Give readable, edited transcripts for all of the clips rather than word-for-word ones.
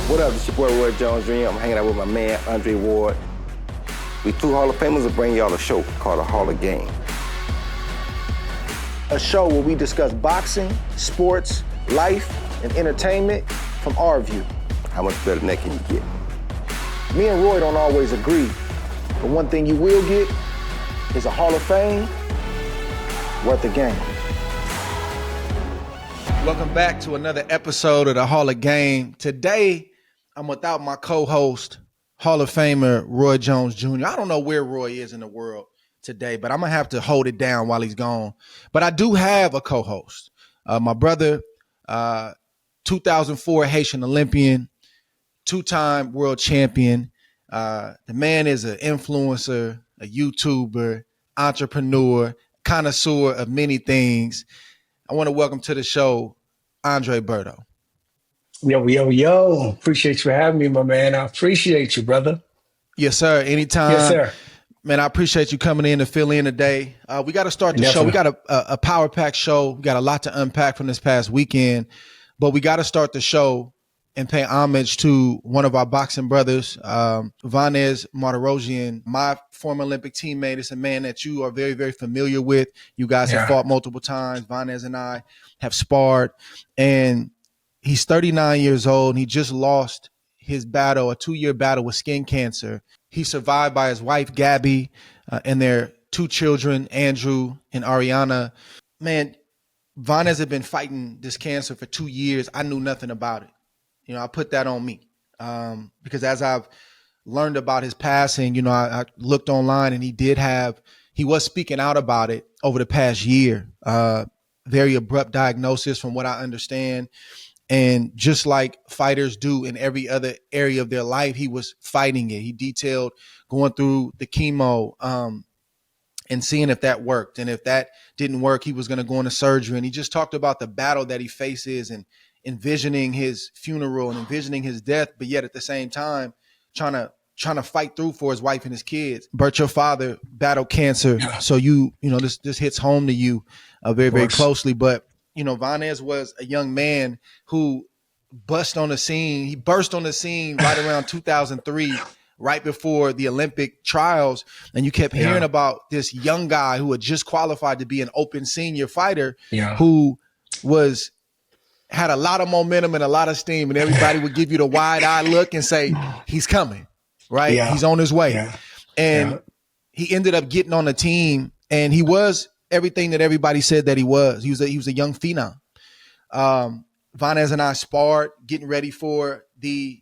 What up, it's your boy Roy Jones Jr. I'm hanging out with my man, Andre Ward. We two Hall of Famers will bring y'all a show called The Hall of Game. A show where we discuss boxing, sports, life, and entertainment from our view. How much better than that can you get? Me and Roy don't always agree, but one thing you will get is a Hall of Fame worth the game. Welcome back to another episode of the Hall of Game. Today, I'm without my co-host, Hall of Famer Roy Jones Jr. I don't know where Roy is in the world today, but I'm going to have to hold it down while he's gone. But I do have a co-host, my brother, 2004 Haitian Olympian, two-time world champion. The man is an influencer, a YouTuber, entrepreneur, connoisseur of many things. I want to welcome to the show, Andre Berto. Yo. Appreciate you for having me, my man. I appreciate you, brother. Yes, sir. Anytime. Yes, sir. Man, I appreciate you coming in to fill in today. We got to start the show. We got a power pack show. We got a lot to unpack from this past weekend, but we got to start the show and pay homage to one of our boxing brothers, Vanes Martirosyan, my former Olympic teammate. It's a man that you are very, very familiar with. You guys have fought multiple times. Vanes and I have sparred, and he's 39 years old. And he just lost his battle, a 2-year battle with skin cancer. He's survived by his wife, Gabby, and their 2 children, Andrew and Ariana. Man, Vanes had been fighting this cancer for 2 years. I knew nothing about it. You know, I put that on me because as I've learned about his passing, you know, I looked online and he was speaking out about it over the past year. Very abrupt diagnosis from what I understand. And just like fighters do in every other area of their life, he was fighting it. He detailed going through the chemo and seeing if that worked. And if that didn't work, he was going to go into surgery. And he just talked about the battle that he faces and envisioning his funeral and envisioning his death, but yet at the same time, trying to fight through for his wife and his kids. Bert, your father battled cancer. So this hits home to you very, very closely. But, you know, Vanes was a young man who burst on the scene. He burst on the scene right around 2003, right before the Olympic trials. And you kept hearing about this young guy who had just qualified to be an open senior fighter who had a lot of momentum and a lot of steam, and everybody would give you the wide eye look and say, he's coming, right? Yeah. He's on his way. And he ended up getting on the team, and he was everything that everybody said that he was. He was a young phenom. Vanes and I sparred getting ready for the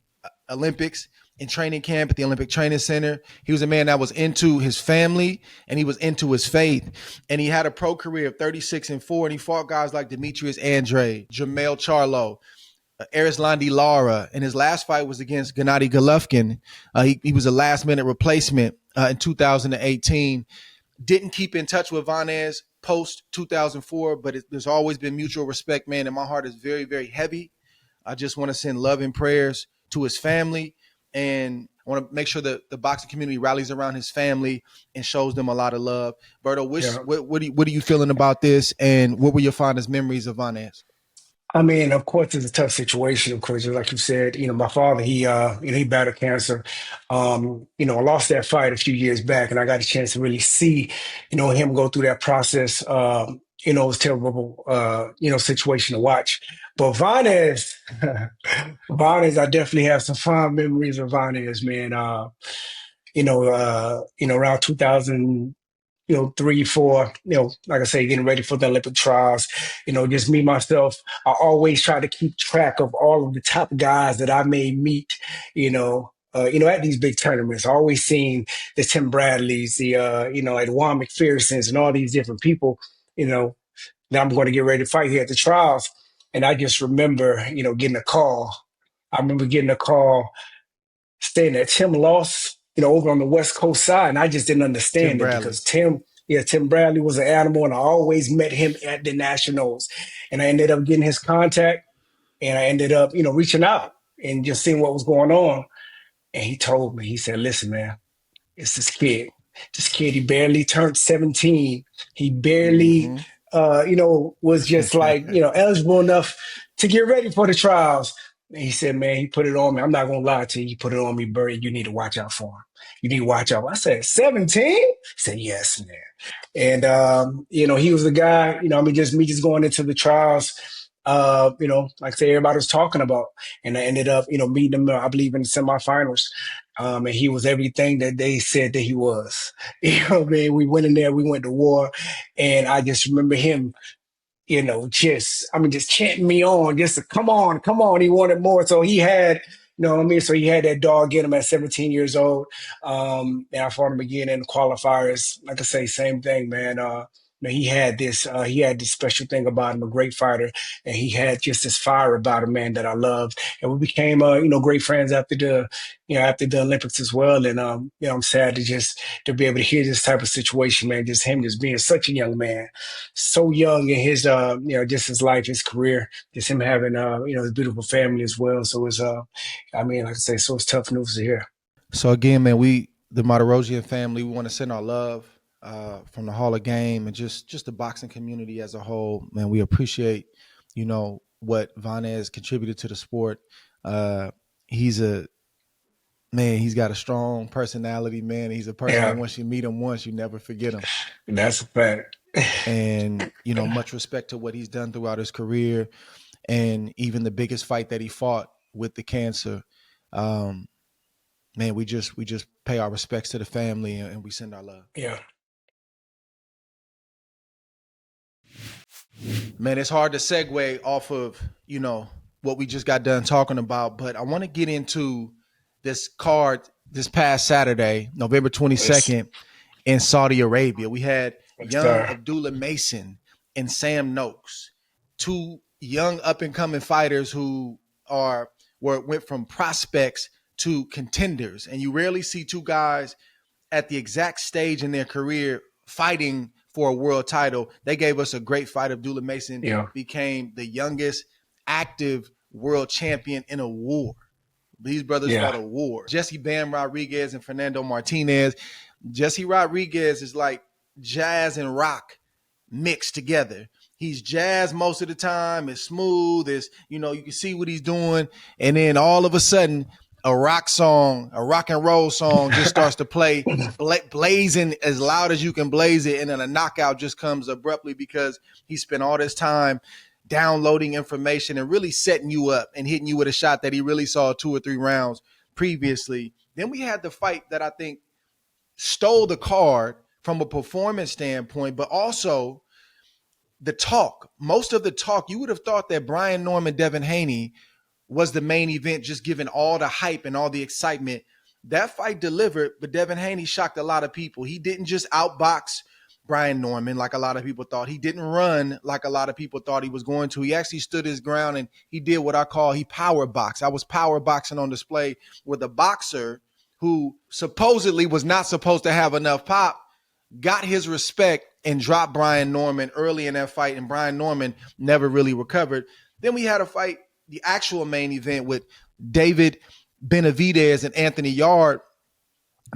Olympics in training camp at the Olympic Training Center. He was a man that was into his family and he was into his faith. And he had a pro career of 36-4, and he fought guys like Demetrius Andrade, Jamel Charlo, Arislandi Lara. And his last fight was against Gennady Golovkin. He was a last-minute replacement in 2018. Didn't keep in touch with Vanes post 2004, but there's always been mutual respect, man. And my heart is very, very heavy. I just want to send love and prayers to his family. And I want to make sure that the boxing community rallies around his family and shows them a lot of love. Berto, what are you feeling about this? And what were your fondest memories of Vanes? I mean, of course, it's a tough situation. Of course, like you said, you know, my father, he battled cancer. I lost that fight a few years back, and I got a chance to really see, him go through that process. It was a terrible, situation to watch. But Vanes, I definitely have some fond memories of Vanes, man. Around 2000. 3, 4, like I say, getting ready for the Olympic trials, just me, myself, I always try to keep track of all of the top guys that I may meet, at these big tournaments. I always seen the Tim Bradleys, Edwan McPherson's and all these different people, now I'm going to get ready to fight here at the trials. And I just remember, getting a call. I remember getting a call saying that Tim lost, over on the West Coast side. And I just didn't understand it because Tim Bradley was an animal, and I always met him at the Nationals. And I ended up getting his contact, and I ended up, reaching out and just seeing what was going on. And he told me, he said, listen, man, it's this kid. This kid, he barely turned 17. He barely, was just like, eligible enough to get ready for the trials. And he said, man, he put it on me. I'm not going to lie to you. He put it on me, Berto. You need to watch out for him. You need to watch out. I said, 17? He said, yes, man. And, he was the guy, just me just going into the trials, like I say, everybody was talking about. And I ended up, meeting him, I believe, in the semifinals. And he was everything that they said that he was. Man, we went in there, we went to war. And I just remember him just chanting me on, just to, come on, come on. He wanted more. So he had, so he had that dog in him at 17 years old. And I fought him again in the qualifiers. Like I say, same thing, man. He had this special thing about him, a great fighter. And he had just this fire about him, man, that I loved. And we became, great friends after the Olympics as well. And, I'm sad to be able to hear this type of situation, man, just him just being such a young man, so young in his, just his life, his career, just him having, his beautiful family as well. So it's, like I say, so it's tough news to hear. So again, man, we, the Martirosyan family, we want to send our love from the Hall of Game and just the boxing community as a whole. Man, we appreciate, what Vanes contributed to the sport. He's got a strong personality, man. He's a person that once you meet him once, you never forget him. That's a fact. And, much respect to what he's done throughout his career and even the biggest fight that he fought with the cancer. Man, we just pay our respects to the family and we send our love. Yeah. Man, it's hard to segue off of, what we just got done talking about, but I want to get into this card this past Saturday, November 22nd in Saudi Arabia. We had young Abdullah Mason and Sam Noakes, two young up-and-coming fighters who went from prospects to contenders. And you rarely see two guys at the exact stage in their career fighting for a world title. They gave us a great fight. Abdullah Mason became the youngest active world champion in a war. These brothers fought a war. Jesse Bam Rodriguez and Fernando Martinez. Jesse Rodriguez is like jazz and rock mixed together. He's jazz most of the time. It's smooth. You can see what he's doing. And then all of a sudden, a rock and roll song just starts to play, blazing as loud as you can blaze it. And then a knockout just comes abruptly because he spent all this time downloading information and really setting you up and hitting you with a shot that he really saw 2 or 3 rounds previously. Then we had the fight that I think stole the card from a performance standpoint, but also the talk. Most of the talk, you would have thought that Brian Norman, Devin Haney was the main event, just given all the hype and all the excitement. That fight delivered, but Devin Haney shocked a lot of people. He didn't just outbox Brian Norman like a lot of people thought. He didn't run like a lot of people thought he was going to. He actually stood his ground and he did what I call he power boxed. I was power boxing on display with a boxer who supposedly was not supposed to have enough pop, got his respect and dropped Brian Norman early in that fight, and Brian Norman never really recovered. Then we had a fight, the actual main event with David Benavidez and Anthony Yarde.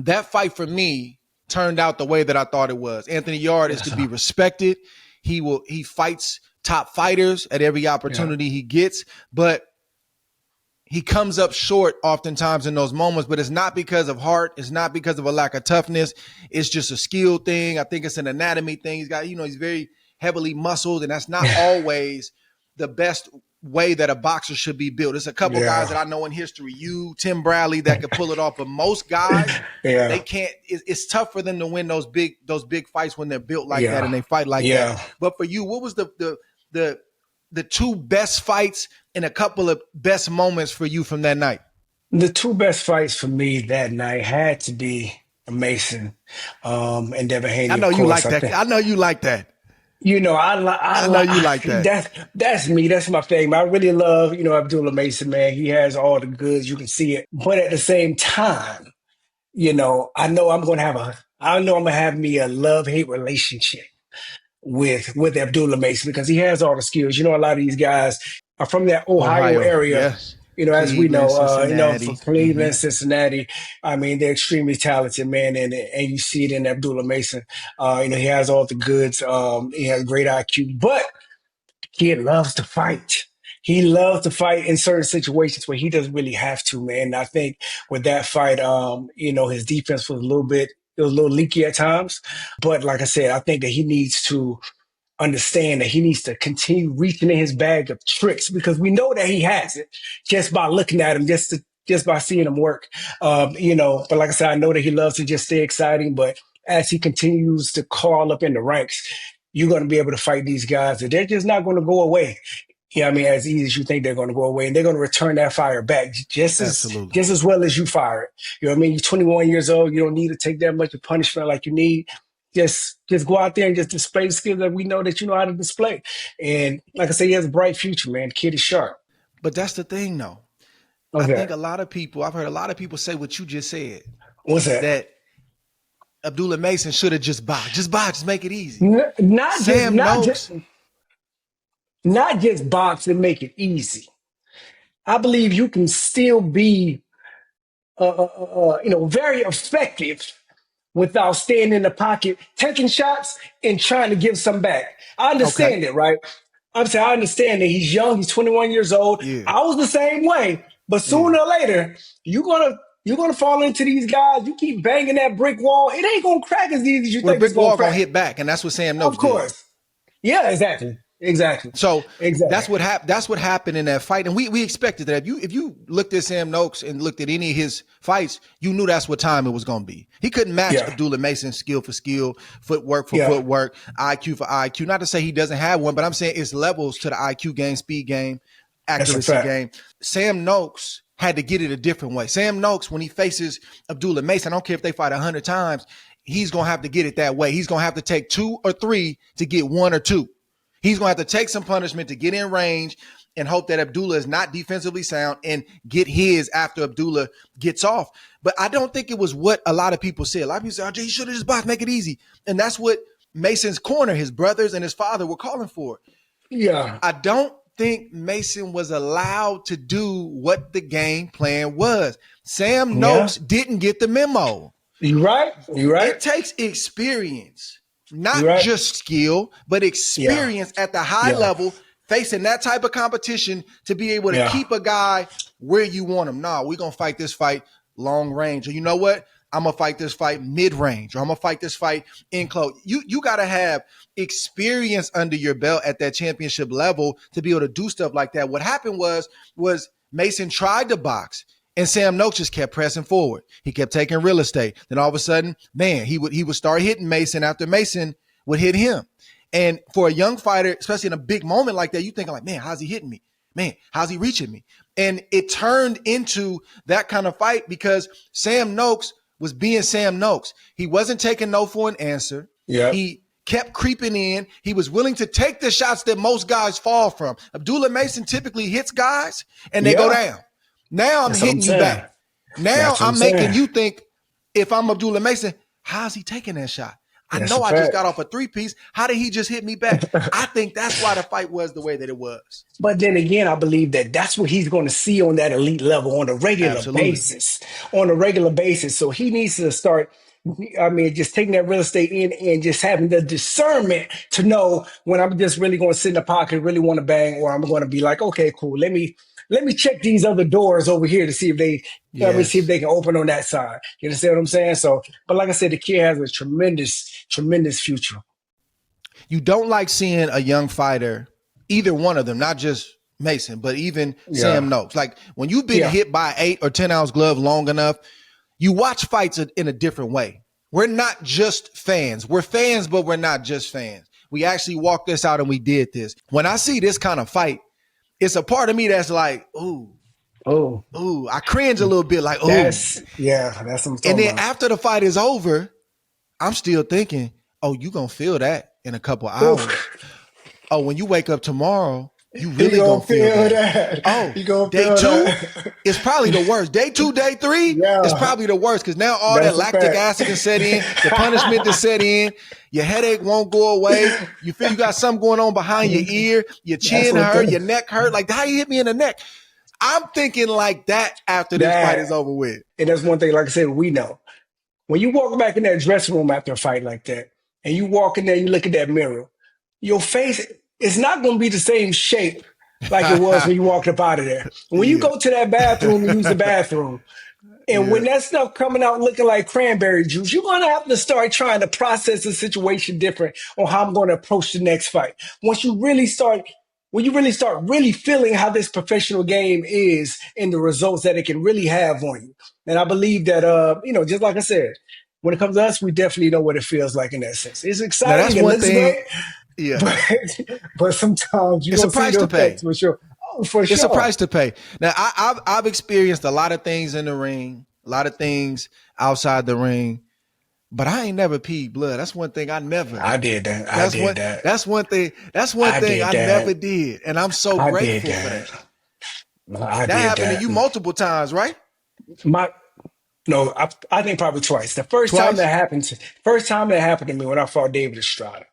That fight for me turned out the way that I thought it was. Anthony Yarde is to be respected. He fights top fighters at every opportunity he gets, but he comes up short oftentimes in those moments, but it's not because of heart. It's not because of a lack of toughness. It's just a skill thing. I think it's an anatomy thing. He's got, he's very heavily muscled, and that's not always the best way that a boxer should be built. There's a couple guys that I know in history, Tim Bradley, that could pull it off, but most guys, they can't. It's tough for them to win those big fights when they're built like that and they fight like that. But for you, what was the 2 best fights and a couple of best moments for you from that night? The 2 best fights for me that night had to be Mason and Devin Haney. I know you like that. I know you like that. I know you like that. That's me. That's my thing. I really love, Abdullah Mason, man. He has all the goods. You can see it. But at the same time, I know I'm going to have me a love-hate relationship with Abdullah Mason because he has all the skills. A lot of these guys are from that Ohio area. Yes. As we know, from Cleveland, Mm-hmm. Cincinnati. I mean, they're extremely talented, man, and you see it in Abdullah Mason. He has all the goods. He has great IQ, but the kid loves to fight. He loves to fight in certain situations where he doesn't really have to, man. And I think with that fight, his defense was it was a little leaky at times. But like I said, I think that he needs to understand that he needs to continue reaching in his bag of tricks because we know that he has it just by looking at him, just by seeing him work. But like I said, I know that he loves to just stay exciting, but as he continues to crawl up in the ranks, you're going to be able to fight these guys that they're just not going to go away. Yeah, I mean, as easy as you think they're going to go away, and they're going to return that fire back just as well as you fire it. You know what I mean? You're 21 years old. You don't need to take that much of punishment like you need. Just go out there and just display the skills that we know that you know how to display. And like I say, he has a bright future, man. The kid is sharp. But that's the thing, though. What's I that? think I've heard a lot of people say what you just said. What's that? That Abdullah Mason should have just boxed. Just make it easy. Not just box and make it easy. I believe you can still be, very effective without staying in the pocket, taking shots and trying to give some back. I understand it, right? I'm saying I understand that he's young. He's 21 years old. Yeah. I was the same way, but sooner or later, you're gonna fall into these guys. You keep banging that brick wall, it ain't gonna crack as easy as you think. The brick wall gonna hit back, and that's what Sam Noakes did. Of course. Yeah, exactly. So that's what happened in that fight, and we expected that. If you looked at Sam Noakes and looked at any of his fights, you knew that's what time it was going to be. He couldn't match Abdullah Mason skill for skill, footwork for footwork, IQ for IQ. Not to say he doesn't have one, but I'm saying it's levels to the IQ game, speed game, accuracy game. Sam Noakes had to get it a different way. Sam Noakes, when he faces Abdullah Mason, I don't care if they fight 100 times, he's going to have to get it that way. He's going to have to take 2 or 3 to get 1 or 2. He's going to have to take some punishment to get in range and hope that Abdullah is not defensively sound and get his after Abdullah gets off. But I don't think it was what a lot of people said. A lot of people said, he should have just boxed, make it easy. And that's what Mason's corner, his brothers and his father were calling for. Yeah. I don't think Mason was allowed to do what the game plan was. Sam Noakes didn't get the memo. You're right. It takes experience. Not just skill, but experience at the high level, facing that type of competition to be able to keep a guy where you want him. No, we're going to fight this fight long range. Or you know what? I'm going to fight this fight mid-range, or I'm going to fight this fight in close. You got to have experience under your belt at that championship level to be able to do stuff like that. What happened was Mason tried to box, and Sam Noakes just kept pressing forward. He kept taking real estate. Then all of a sudden, man, he would start hitting Mason after Mason would hit him. And for a young fighter, especially in a big moment like that, you think like, man, how's he hitting me? Man, how's he reaching me? And it turned into that kind of fight because Sam Noakes was being Sam Noakes. He wasn't taking no for an answer. Yeah. He kept creeping in. He was willing to take the shots that most guys fall from. Abdullah Mason typically hits guys and they go down. Now I'm hitting you back. Now I'm making you think, if I'm Abdullah Mason, how's he taking that shot? I know I just got off a 3-piece. How did he just hit me back? I think that's why the fight was the way that it was. But then again, I believe that that's what he's going to see on that elite level on a regular basis. On a regular basis. So he needs to start, just taking that real estate in and just having the discernment to know when I'm just really going to sit in the pocket, really want to bang, or I'm going to be like, okay, cool. Let me check these other doors over here to see if they see if they can open on that side. You understand what I'm saying? So, but like I said, the kid has a tremendous, tremendous future. You don't like seeing a young fighter, either one of them, not just Mason, but even Sam Noakes. Like when you've been hit by 8 or 10 ounce glove long enough, you watch fights in a different way. We're not just fans. We're fans, but we're not just fans. We actually walked this out and we did this. When I see this kind of fight, it's a part of me that's like, ooh, I cringe a little bit, like, ooh. That's what I'm talking And then about. after the fight is over, I'm still thinking, oh, you gonna feel that in a couple hours. Oh, when you wake up tomorrow, you really gonna feel that. Oh, you gonna day feel 2 that. is probably the worst. Day 2, day 3 is probably the worst because now all that lactic acid can set in, the punishment to set in, your headache won't go away. You feel you got something going on behind your ear, your chin hurt, your neck hurt. Like, how you hit me in the neck? I'm thinking like that after this fight is over with. And that's one thing, like I said, we know. When you walk back in that dressing room after a fight like that, and you walk in there, you look at that mirror, your face is not going to be the same shape like it was when you walked up out of there. When you go to that bathroom and use the bathroom, and when that stuff coming out looking like cranberry juice, you're going to have to start trying to process the situation different on how I'm going to approach the next fight. When you really start really feeling how this professional game is and the results that it can really have on you. And I believe that, just like I said, when it comes to us, we definitely know what it feels like in that sense. It's Now that's exciting. It one looks thing. great. Yeah. But sometimes you It's a don't see price the to pay. effects for sure. Oh, for It's sure. a price to pay. Now, I've experienced a lot of things in the ring, a lot of things outside the ring, but I ain't never peed blood. That's one thing I never. I did that. That's one thing I never did, and I'm so grateful for that. That happened to you multiple times, right? No, I think probably twice. The first time that happened to me when I fought David Estrada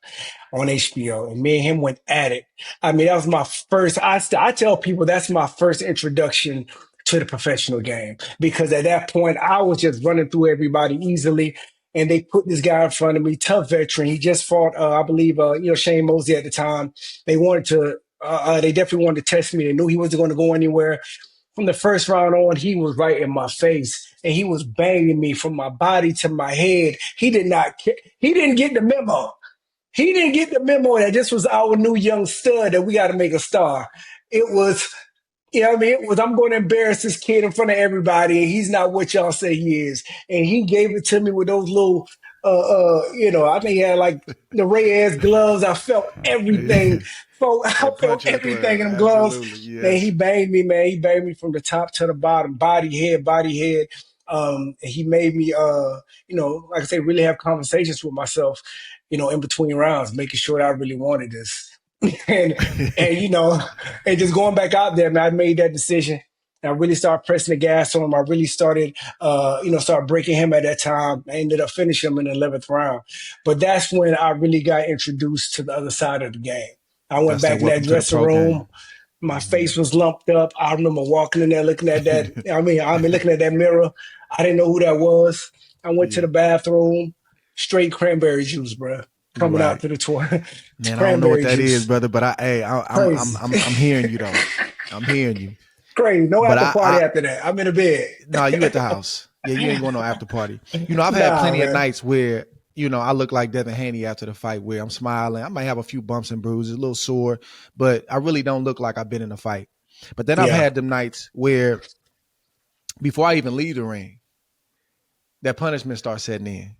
on HBO, and me and him went at it. I mean, that was my first. I tell people that's my first introduction to the professional game, because at that point I was just running through everybody easily, and they put this guy in front of me, tough veteran. He just fought, I believe, Shane Mosley at the time. They definitely wanted to test me. They knew he wasn't going to go anywhere. From the first round on, he was right in my face, and he was banging me from my body to my head. He did not care. He didn't get the memo. He didn't get the memo that this was our new young stud that we got to make a star. It was, I'm going to embarrass this kid in front of everybody, and he's not what y'all say he is. And he gave it to me with those little, I think he had like the Reyes gloves. I felt everything. I felt everything in them gloves. Yes. Man, he banged me, man. He banged me from the top to the bottom, body, head. He made me, like I say, really have conversations with myself, in between rounds, making sure that I really wanted this. and just going back out there, man, I made that decision. And I really started pressing the gas on him. I really started, start breaking him at that time. I ended up finishing him in the 11th round. But that's when I really got introduced to the other side of the game. I went back in that dressing room. My face was lumped up. I remember walking in there looking at that. Looking at that mirror. I didn't know who that was. I went to the bathroom, straight cranberry juice, bro. Coming out to the tour. Man, I don't know what that is, brother, but I'm hearing you though. I'm hearing you. Crazy. No after party after that. I'm in a bed. No, you at the house. Yeah, you ain't going no after party. I've had plenty of nights where, I look like Devin Haney after the fight, where I'm smiling. I might have a few bumps and bruises, a little sore, but I really don't look like I've been in a fight. But then I've had them nights where before I even leave the ring, that punishment starts setting in.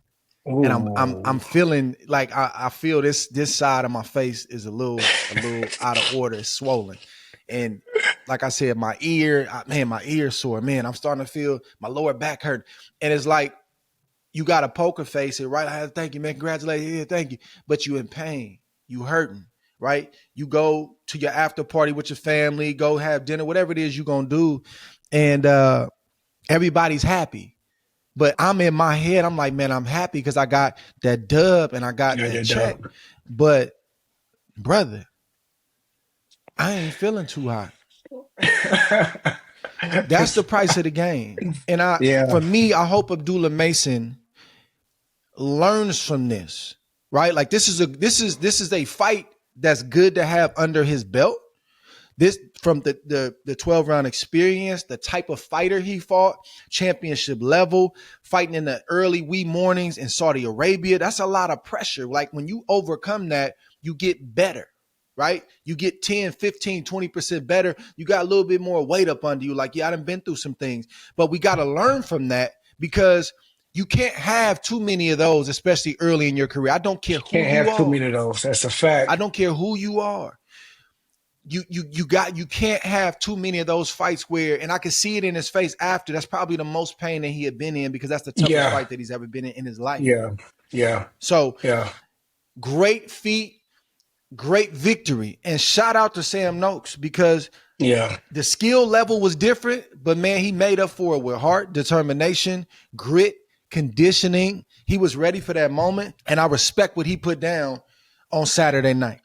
Ooh. And I'm feeling like I feel this side of my face is a little out of order. It's swollen. And like I said, my ear's sore. Man, I'm starting to feel my lower back hurt. And it's like, you got a poker face it, right? I have to thank you, man. Congratulations. Yeah, thank you. But you in pain. You hurting, right? You go to your after party with your family, go have dinner, whatever it is you're going to do. And everybody's happy. But I'm in my head, I'm like, man, I'm happy because I got that dub and I got that check. But, brother, I ain't feeling too hot. That's the price of the game. And for me, I hope Abdullah Mason learns from this, right? Like this is a fight that's good to have under his belt. This from the 12-round experience, the type of fighter he fought, championship level, fighting in the early wee mornings in Saudi Arabia. That's a lot of pressure. Like when you overcome that, you get better, right? You get 10, 15, 20% better. You got a little bit more weight up under you. Like, I done been through some things, but we got to learn from that because you can't have too many of those, especially early in your career. I don't care who you are. Can't have too many of those. That's a fact. I don't care who you are. You can't have too many of those fights where, and I can see it in his face after. That's probably the most pain that he had been in because that's the toughest fight that he's ever been in his life. Yeah. So great feat, great victory, and shout out to Sam Noakes because the skill level was different, but man, he made up for it with heart, determination, grit, conditioning. He was ready for that moment, and I respect what he put down on Saturday night.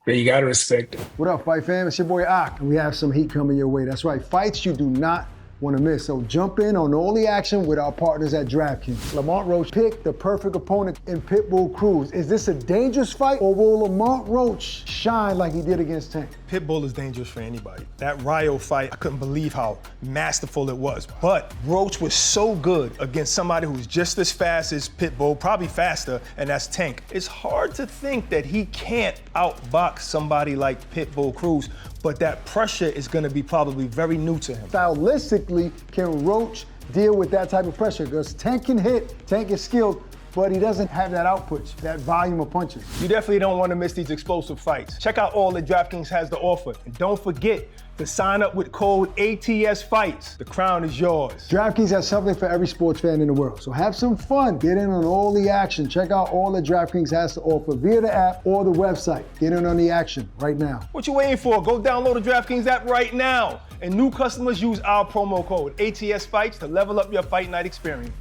Yeah, you gotta respect it. What up, Fight Fam? It's your boy Ak, and we have some heat coming your way. That's right, fights you do not want to miss. So jump in on all the action with our partners at DraftKings. Lamont Roach picked the perfect opponent in Pitbull Cruz. Is this a dangerous fight, or will Lamont Roach shine like he did against Tank? Pitbull is dangerous for anybody. That Rio fight, I couldn't believe how masterful it was. But Roach was so good against somebody who's just as fast as Pitbull, probably faster, and that's Tank. It's hard to think that he can't outbox somebody like Pitbull Cruz, but that pressure is going to be probably very new to him. Stylistically, can Roach deal with that type of pressure? Because Tank can hit, Tank is skilled, but he doesn't have that output, that volume of punches. You definitely don't want to miss these explosive fights. Check out all that DraftKings has to offer. And don't forget to sign up with code ATSFIGHTS. The crown is yours. DraftKings has something for every sports fan in the world. So have some fun. Get in on all the action. Check out all that DraftKings has to offer via the app or the website. Get in on the action right now. What you waiting for? Go download the DraftKings app right now. And new customers use our promo code ATSFIGHTS to level up your fight night experience.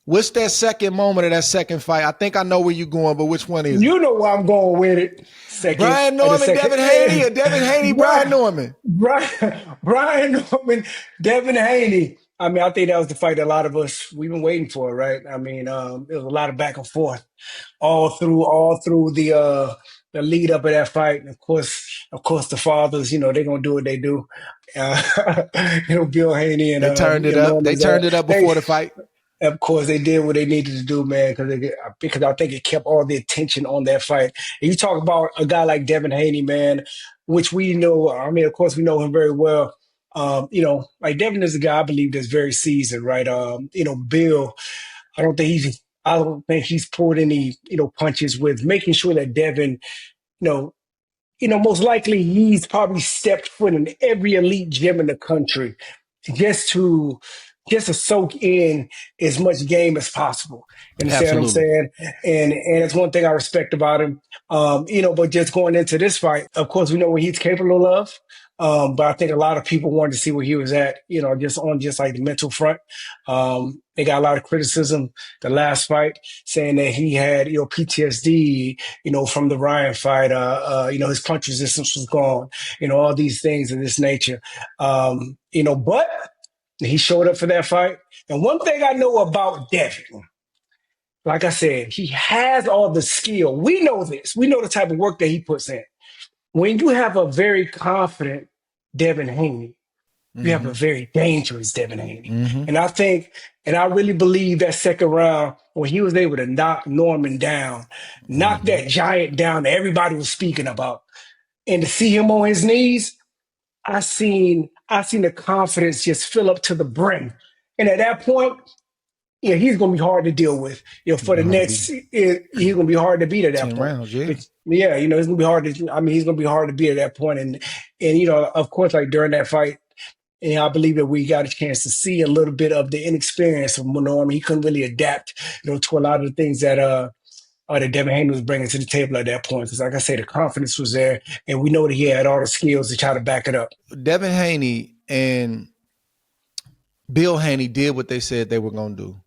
What's that second moment of that second fight? I think I know where you're going, but which one is it? You know where I'm going with it. Second, Brian Norman, Devin Haney, or Devin Haney, Brian Norman? Brian Norman, Devin Haney. I mean, I think that was the fight that a lot of us, we've been waiting for, right? I mean, there was a lot of back and forth all through the lead up of that fight. And of course, the fathers, they're going to do what they do. Bill Haney and they turned it up. They turned it up before the fight. Of course, they did what they needed to do, man, because I think it kept all the attention on that fight. And you talk about a guy like Devin Haney, man, which we know. I mean, of course, we know him very well. Like Devin is a guy I believe that's very seasoned, right? Bill, I don't think he's pulled any, punches with making sure that Devin, most likely he's probably stepped foot in every elite gym in the country just to soak in as much game as possible. You understand what I'm saying? And it's one thing I respect about him. But just going into this fight, of course, we know what he's capable of. But I think a lot of people wanted to see where he was at, just like the mental front. They got a lot of criticism the last fight, saying that he had, PTSD, from the Ryan fight. His punch resistance was gone, all these things of this nature. But he showed up for that fight. And one thing I know about Devin, like I said, he has all the skill. We know this. We know the type of work that he puts in. When you have a very confident Devin Haney, you have a very dangerous Devin Haney. And I really believe that second round when he was able to knock Norman down, knock that giant down that everybody was speaking about, and to see him on his knees, I seen the confidence just fill up to the brim. And at that point, he's going to be hard to deal with. For the next, he's going to be hard to beat at that 10 point. rounds, yeah. It's going to be hard to. I mean, he's going to be hard to beat at that point. And of course, like during that fight, I believe that we got a chance to see a little bit of the inexperience of Norman. He couldn't really adapt, to a lot of the things that that Devin Haney was bringing to the table at that point. Because, like I say, the confidence was there, and we know that he had all the skills to try to back it up. Devin Haney and Bill Haney did what they said they were going to do.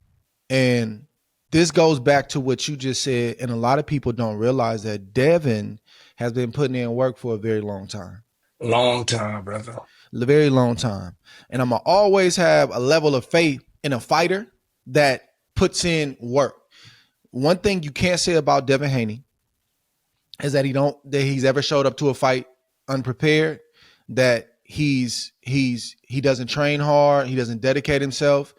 And this goes back to what you just said, and a lot of people don't realize that Devin has been putting in work for a very long time. Long time, brother. A very long time. And I'm going to always have a level of faith in a fighter that puts in work. One thing you can't say about Devin Haney is that he's ever showed up to a fight unprepared, that he doesn't train hard, he doesn't dedicate himself.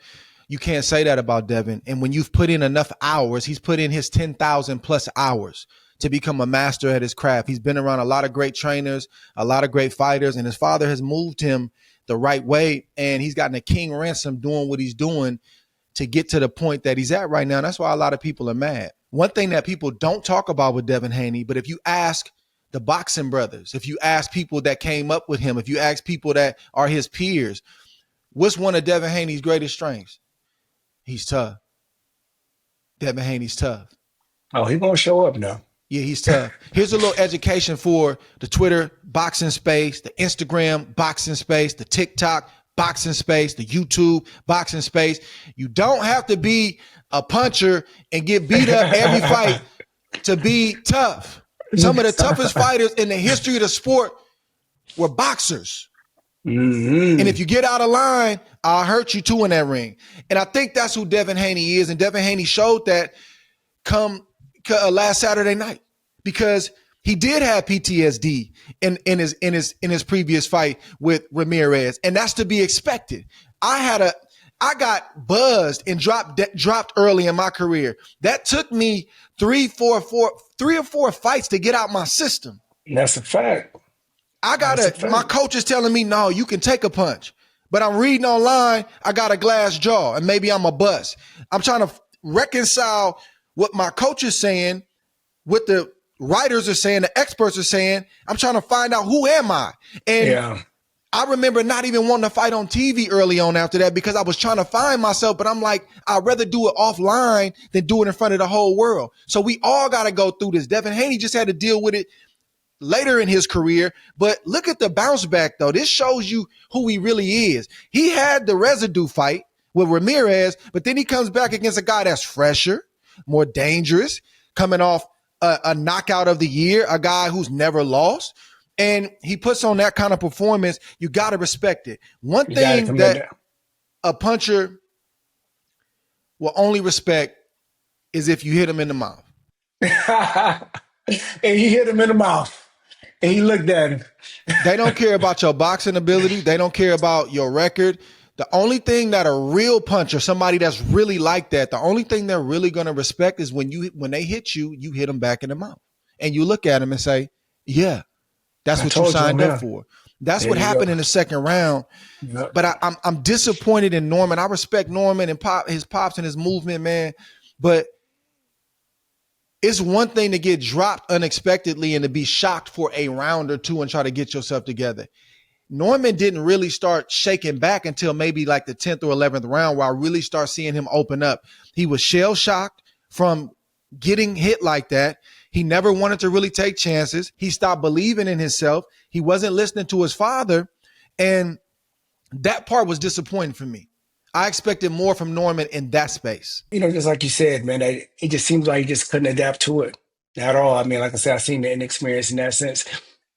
You can't say that about Devin. And when you've put in enough hours, he's put in his 10,000 plus hours to become a master at his craft. He's been around a lot of great trainers, a lot of great fighters, and his father has moved him the right way. And he's gotten a king ransom doing what he's doing to get to the point that he's at right now. And that's why a lot of people are mad. One thing that people don't talk about with Devin Haney, but if you ask the boxing brothers, if you ask people that came up with him, if you ask people that are his peers, what's one of Devin Haney's greatest strengths? He's tough. Devin Haney's tough. Oh, he's going to show up now. Yeah, he's tough. Here's a little education for the Twitter boxing space, the Instagram boxing space, the TikTok boxing space, the YouTube boxing space. You don't have to be a puncher and get beat up every fight to be tough. Some of the toughest fighters in the history of the sport were boxers. Mm-hmm. And if you get out of line, I'll hurt you too in that ring. And I think that's who Devin Haney is. And Devin Haney showed that come last Saturday night, because he did have PTSD in his previous fight with Ramirez, and that's to be expected. I got buzzed and dropped early in my career. That took me three or four fights to get out my system. That's a fact. My coach is telling me, no, you can take a punch. But I'm reading online, I got a glass jaw, and maybe I'm a bust. I'm trying to reconcile what my coach is saying, what the writers are saying, the experts are saying. I'm trying to find out, who am I? And I remember not even wanting to fight on TV early on after that, because I was trying to find myself, but I'm like, I'd rather do it offline than do it in front of the whole world. So we all got to go through this. Devin Haney just had to deal with it later in his career, but look at the bounce back though. This shows you who he really is. He had the residue fight with Ramirez, but then he comes back against a guy that's fresher, more dangerous, coming off a knockout of the year, a guy who's never lost, and he puts on that kind of performance. You got to respect it. One thing that a puncher will only respect is if you hit him in the mouth. And he hit him in the mouth. And he looked at him. They don't care about your boxing ability. They don't care about your record. The only thing that a real puncher, somebody that's really like that, the only thing they're really going to respect is when they hit you, you hit them back in the mouth. And you look at them and say, yeah, that's what you signed up for. That's what happened in the second round. Yep. But I'm disappointed in Norman. I respect Norman and his pops and his movement, man. But it's one thing to get dropped unexpectedly and to be shocked for a round or two and try to get yourself together. Norman didn't really start shaking back until maybe like the 10th or 11th round, where I really start seeing him open up. He was shell shocked from getting hit like that. He never wanted to really take chances. He stopped believing in himself. He wasn't listening to his father. And that part was disappointing for me. I expected more from Norman in that space. You know, just like you said, man, it just seems like he just couldn't adapt to it at all. I mean, like I said, I've seen the inexperience in that sense.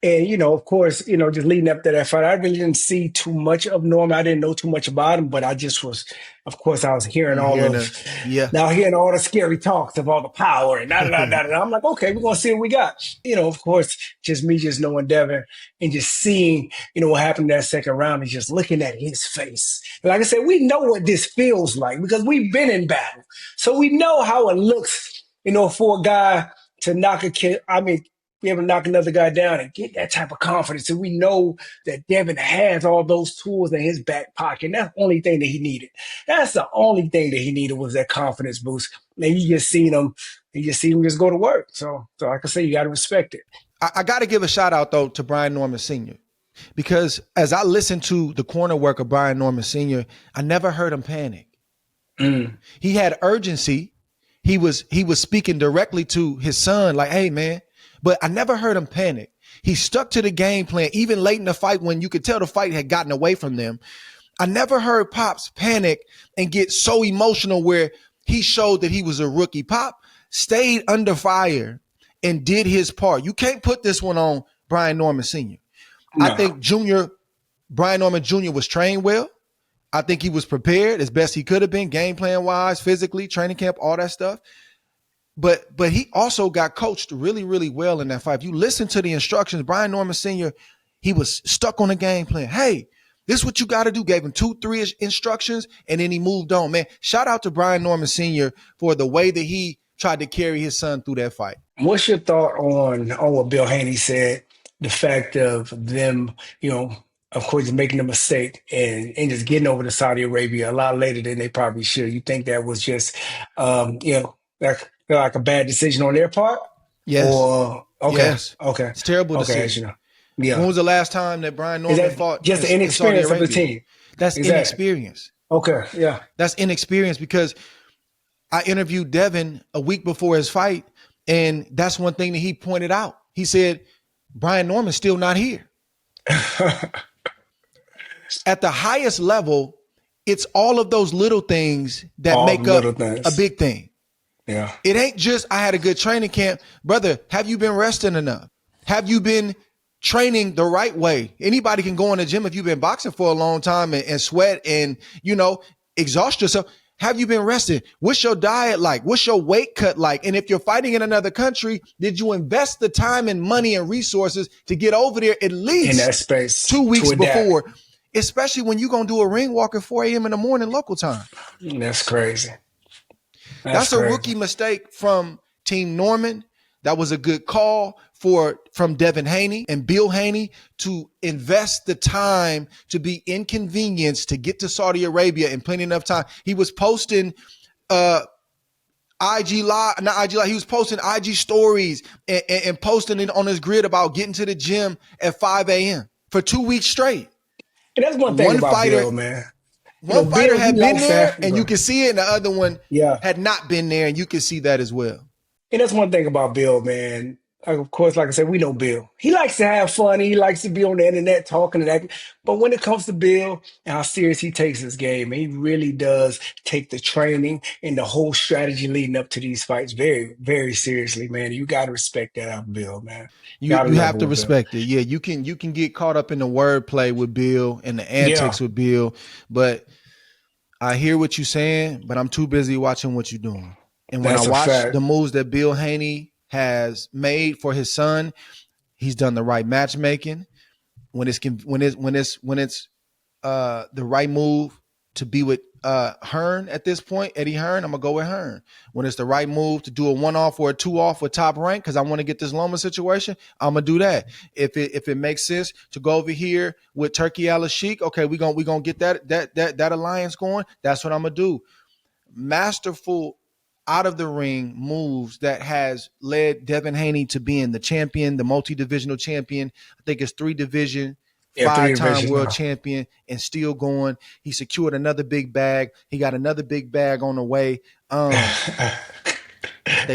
And, you know, of course, you know, just leading up to that fight, I really didn't see too much of Norman. I didn't know too much about him, but I just was, of course, I was hearing hearing all the scary talks of all the power and da-da-da-da-da. I'm like, okay, we're going to see what we got. You know, of course, just knowing Devin and just seeing, you know, what happened in that second round and just looking at his face. And like I said, we know what this feels like because we've been in battle. So we know how it looks, you know, for a guy to knock a kid. I mean, be able to knock another guy down and get that type of confidence. And we know that Devin has all those tools in his back pocket. And that's the only thing that he needed. That's the only thing that he needed was that confidence boost. And you just seen him just go to work. So like I say, you got to respect it. I got to give a shout out, though, to Brian Norman Sr. Because as I listened to the corner work of Brian Norman Sr., I never heard him panic. He had urgency. He was speaking directly to his son, like, hey, man. But I never heard him panic. He stuck to the game plan, even late in the fight when you could tell the fight had gotten away from them. I never heard Pops panic and get so emotional where he showed that he was a rookie. Pop stayed under fire and did his part. You can't put this one on Brian Norman Sr. No. I think Brian Norman Jr. was trained well. I think he was prepared as best he could have been, game plan wise, physically, training camp, all that stuff. But he also got coached really, really well in that fight. If you listen to the instructions, Brian Norman Sr., he was stuck on the game plan. Hey, this is what you got to do. Gave him 2-3 instructions, and then he moved on. Man, shout out to Brian Norman Sr. for the way that he tried to carry his son through that fight. What's your thought on what Bill Haney said, the fact of them, you know, of course, making a mistake and just getting over to Saudi Arabia a lot later than they probably should? You think that was just, you know, like a bad decision on their part? Yes. Yes. Okay. It's a terrible decision. You know. Yeah. When was the last time that Brian Norman fought? Just the inexperience of the team. That's inexperience. Okay. Yeah. That's inexperience because I interviewed Devin a week before his fight, and that's one thing that he pointed out. He said, Brian Norman's still not here. At the highest level, it's all of those little things that make up a big thing. Yeah. It ain't just I had a good training camp. Brother, have you been resting enough? Have you been training the right way? Anybody can go in the gym if you've been boxing for a long time and sweat and, exhaust yourself. Have you been resting? What's your diet like? What's your weight cut like? And if you're fighting in another country, did you invest the time and money and resources to get over there at least in that space 2 weeks before? Especially when you're going to do a ring walk at 4 a.m. in the morning local time. That's crazy. That's a rookie mistake from Team Norman. That was a good call from Devin Haney and Bill Haney to invest the time to be inconvenienced to get to Saudi Arabia in plenty enough time. He was posting IG Live, not IG Live. He was posting IG stories and posting it on his grid about getting to the gym at 5 a.m. for 2 weeks straight. And that's one thing about Bill, man. One fighter had been there, and you can see it, and the other one had not been there, and you can see that as well. And that's one thing about Bill, man. Of course, like I said, we know Bill. He likes to have fun. He likes to be on the internet talking and acting. But when it comes to Bill and how serious he takes his game, he really does take the training and the whole strategy leading up to these fights very, very seriously, man. You got to respect that out of Bill, man. You have to respect it. Yeah, you can get caught up in the wordplay with Bill and the antics with Bill, but I hear what you're saying, but I'm too busy watching what you're doing. And when I watch the moves that Bill Haney has made for his son, he's done the right matchmaking. When it's the right move to be with Hearn at this point, Eddie Hearn, I'm gonna go with Hearn. When it's the right move to do a 1-off or a 2-off with Top Rank because I want to get this Loma situation, I'm gonna do that. If it makes sense to go over here with Turkey Al-Sheikh, okay, we gonna get that alliance going. That's what I'm gonna do. Masterful out of the ring moves that has led Devin Haney to being the champion, the multi-divisional champion. I think it's 3-division, 5-time world champion, and still going. He secured another big bag. He got another big bag on the way. They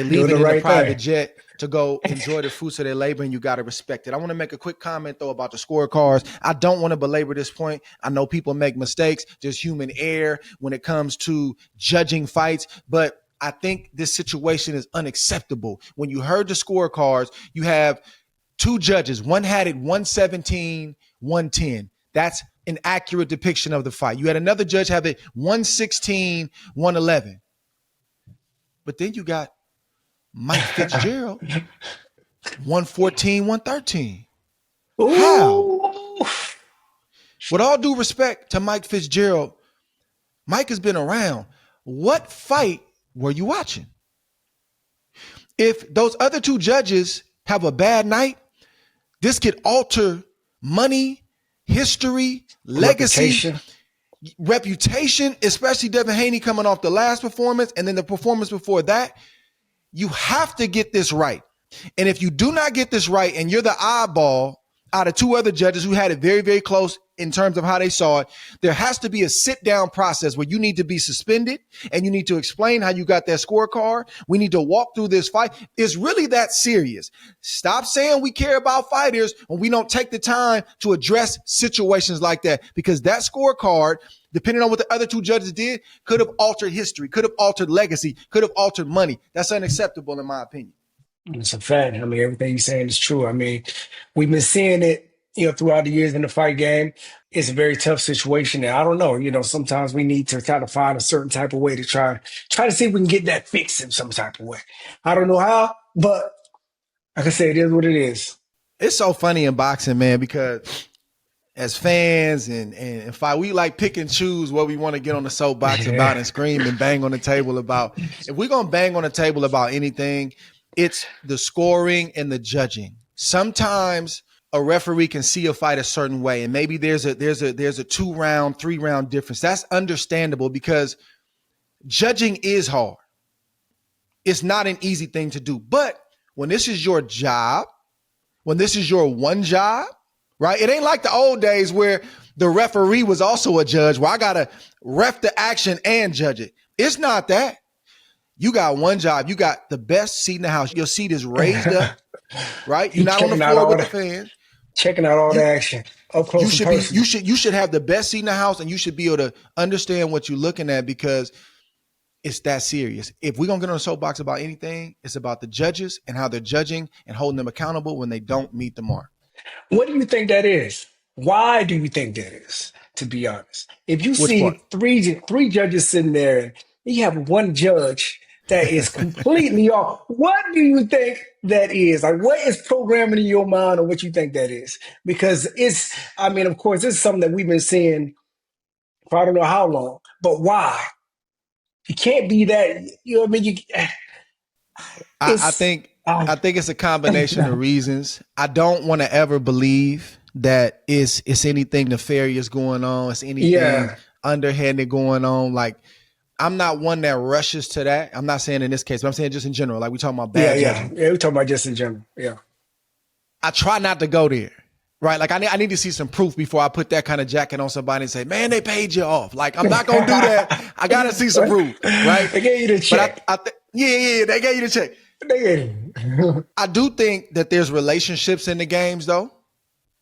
leave it in a private jet to go enjoy the fruits of their labor, and you got to respect it. I want to make a quick comment, though, about the scorecards. I don't want to belabor this point. I know people make mistakes. There's human error when it comes to judging fights, but I think this situation is unacceptable. When you heard the scorecards, you have two judges. One had it 117, 110. That's an accurate depiction of the fight. You had another judge have it 116, 111. But then you got Mike Fitzgerald, 114, 113. How? With all due respect to Mike Fitzgerald, Mike has been around. What fight were you watching? If those other two judges have a bad night, this could alter money, history, legacy, reputation, especially Devin Haney coming off the last performance and then the performance before that. You have to get this right. And if you do not get this right and you're the eyeball out of two other judges who had it very, very close in terms of how they saw it, there has to be a sit-down process where you need to be suspended and you need to explain how you got that scorecard. We need to walk through this fight. It's really that serious. Stop saying we care about fighters when we don't take the time to address situations like that, because that scorecard, depending on what the other two judges did, could have altered history, could have altered legacy, could have altered money. That's unacceptable in my opinion. It's a fact. I mean, everything you're saying is true. I mean, we've been seeing it, throughout the years in the fight game. It's a very tough situation. And I don't know, sometimes we need to try to find a certain type of way to try to see if we can get that fixed in some type of way. I don't know how, but like I say, it is what it is. It's so funny in boxing, man, because as fans and fight, we like pick and choose what we want to get on the soapbox about and scream and bang on the table about. If we're going to bang on the table about anything, it's the scoring and the judging. Sometimes a referee can see a fight a certain way, and maybe there's a 2-round, 3-round difference. That's understandable because judging is hard. It's not an easy thing to do. But when this is your job, when this is your one job, right? It ain't like the old days where the referee was also a judge, where I got to ref the action and judge it. It's not that. You got one job. You got the best seat in the house. Your seat is raised up, right? You're not on the floor with the fans. Checking out all the action up close and personal. You should have the best seat in the house, and you should be able to understand what you're looking at, because it's that serious. If we're gonna get on a soapbox about anything, it's about the judges and how they're judging and holding them accountable when they don't meet the mark. What do you think that is? Why do you think that is? To be honest, if you Which part? see three judges sitting there, and you have one judge that is completely off, what do you think that is? Like, what is programming in your mind, or what you think that is? Because it's, I mean, of course, it's something that we've been seeing for I don't know how long, but why? You can't be that. You know what I mean? I think it's a combination of reasons. I don't want to ever believe that it's anything nefarious going on. It's anything underhanded going on. Like, I'm not one that rushes to that. I'm not saying in this case, but I'm saying just in general. Like, we talking about bad judging. Yeah, we're talking about just in general. Yeah. I try not to go there. Right, like I need to see some proof before I put that kind of jacket on somebody and say, "Man, they paid you off." Like, I'm not gonna do that. I gotta see some proof, right? They gave you the check. But they gave you the check. I do think that there's relationships in the games, though.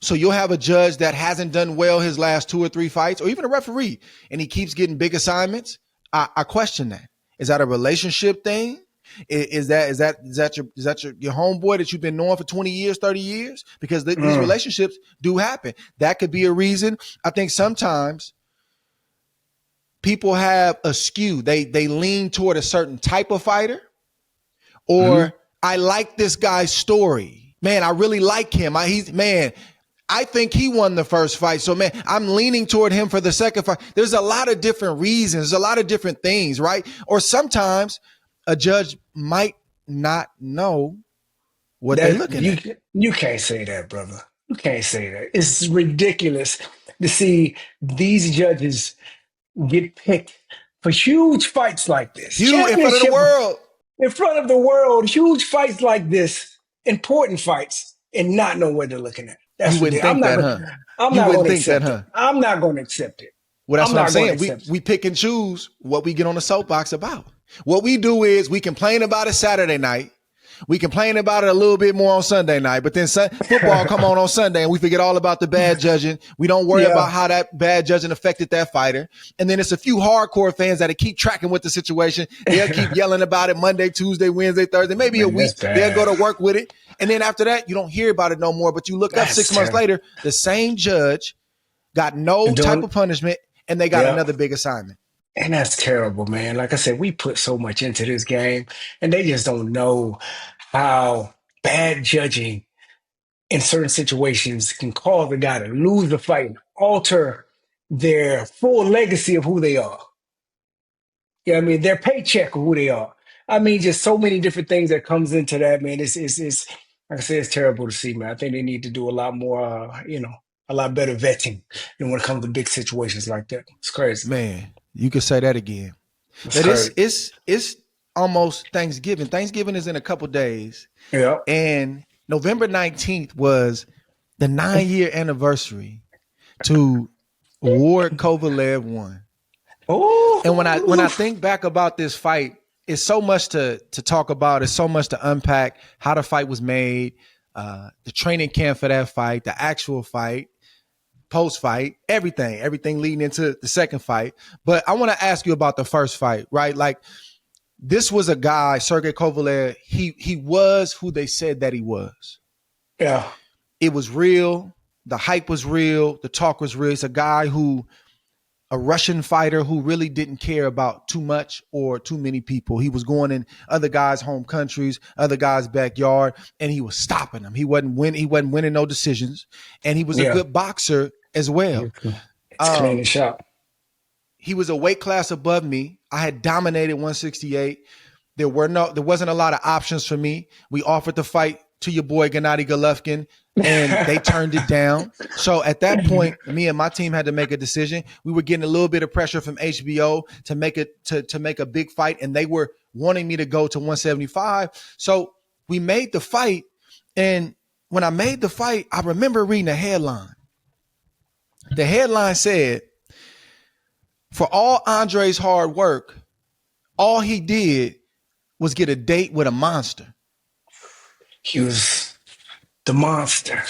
So you'll have a judge that hasn't done well his last 2 or 3 fights, or even a referee, and he keeps getting big assignments. I question that. Is that a relationship thing? Is that your homeboy that you've been knowing for 20 years, 30 years? Because these relationships do happen. That could be a reason. I think sometimes people have a skew. They lean toward a certain type of fighter, or I like this guy's story. Man, I really like him. I think he won the first fight. So, man, I'm leaning toward him for the second fight. There's a lot of different reasons. There's a lot of different things, right? Or sometimes a judge might not know what they're looking at. You can't say that, brother. You can't say that. It's ridiculous to see these judges get picked for huge fights like this. In front of the world. In front of the world, huge fights like this, important fights, and not know what they're looking at. That's you wouldn't think that, huh? I'm not going to accept it. I'm not going to accept it. Well, that's what I'm saying. We pick and choose what we get on the soapbox about. What we do is we complain about it Saturday night. We complain about it a little bit more on Sunday night, but then football come on Sunday and we forget all about the bad judging. We don't worry about how that bad judging affected that fighter. And then it's a few hardcore fans that keep tracking with the situation. They'll keep yelling about it Monday, Tuesday, Wednesday, Thursday, maybe a week. They'll go to work with it. And then after that, you don't hear about it no more, but you look up 6 months later, the same judge got no type of punishment and they got another big assignment. And that's terrible, man. Like I said, we put so much into this game, and they just don't know how bad judging in certain situations can cause a guy to lose the fight and alter their full legacy of who they are. Yeah, I mean, their paycheck of who they are. I mean, just so many different things that comes into that, man. It's like I said, it's terrible to see, man. I think they need to do a lot more, a lot better vetting when it comes to big situations like that. It's crazy. Man, you could say that again. It's almost Thanksgiving. Thanksgiving is in a couple days. Yeah. And November 19th was the 9-year anniversary to Ward Kovalev won. Oh. And when I think back about this fight, it's so much to talk about. It's so much to unpack. How the fight was made, the training camp for that fight, the actual fight, post-fight, everything leading into the second fight. But I want to ask you about the first fight, right? Like, this was a guy, Sergey Kovalev, he was who they said that he was. Yeah. It was real. The hype was real. The talk was real. It's a Russian fighter who really didn't care about too much or too many people. He was going in other guys' home countries, other guys' backyard, and he was stopping them. He wasn't winning no decisions, and he was a good boxer as well. It's clean and sharp. He was a weight class above me. I had dominated 168. There wasn't a lot of options for me. We offered the fight to your boy Gennady Golovkin, and they turned it down. So at that point, me and my team had to make a decision. We were getting a little bit of pressure from HBO to make a big fight, and they were wanting me to go to 175. So we made the fight, and when I made the fight, I remember reading a headline. The headline said, "For all Andre's hard work, all he did was get a date with a monster." He was the monster.